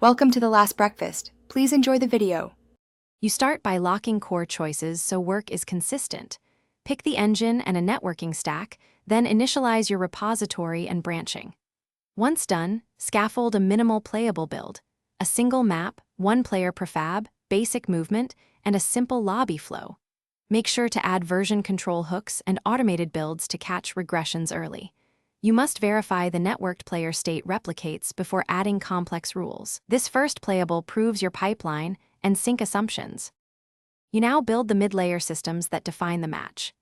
Welcome to the last breakfast. Please enjoy the video. You start by locking core choices so work is consistent. Pick the engine and a networking stack, then initialize your repository and branching. Once done, scaffold a minimal playable build, a single map, one player prefab, basic movement, and a simple lobby flow. Make sure to add version control hooks and automated builds to catch regressions early. You must verify the networked player state replicates before adding complex rules. This first playable proves your pipeline and sync assumptions. You now build the mid-layer systems that define the match.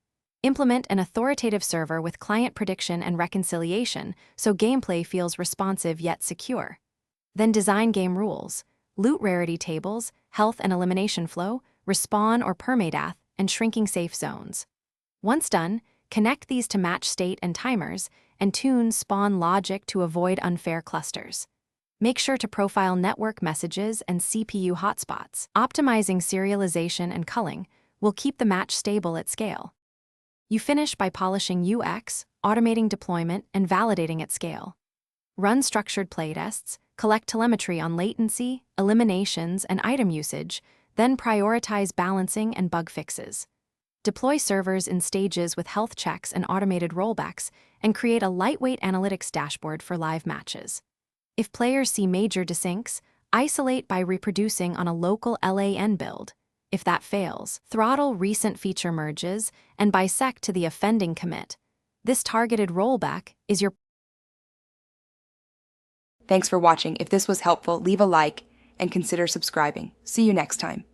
Implement an authoritative server with client prediction and reconciliation so gameplay feels responsive yet secure. Then design game rules, loot rarity tables, health and elimination flow, respawn or permadeath, and shrinking safe zones. Once done, connect these to match state and timers, and tune spawn logic to avoid unfair clusters. Make sure to profile network messages and CPU hotspots. Optimizing serialization and culling will keep the match stable at scale. You finish by polishing UX, automating deployment, and validating at scale. Run structured playtests, collect telemetry on latency, eliminations, and item usage, then prioritize balancing and bug fixes. Deploy servers in stages with health checks and automated rollbacks, and create a lightweight analytics dashboard for live matches. If players see major desyncs, isolate by reproducing on a local LAN build. If that fails, throttle recent feature merges and bisect to the offending commit. This targeted rollback is your... Thanks for watching. If this was helpful, leave a like and consider subscribing. See you next time.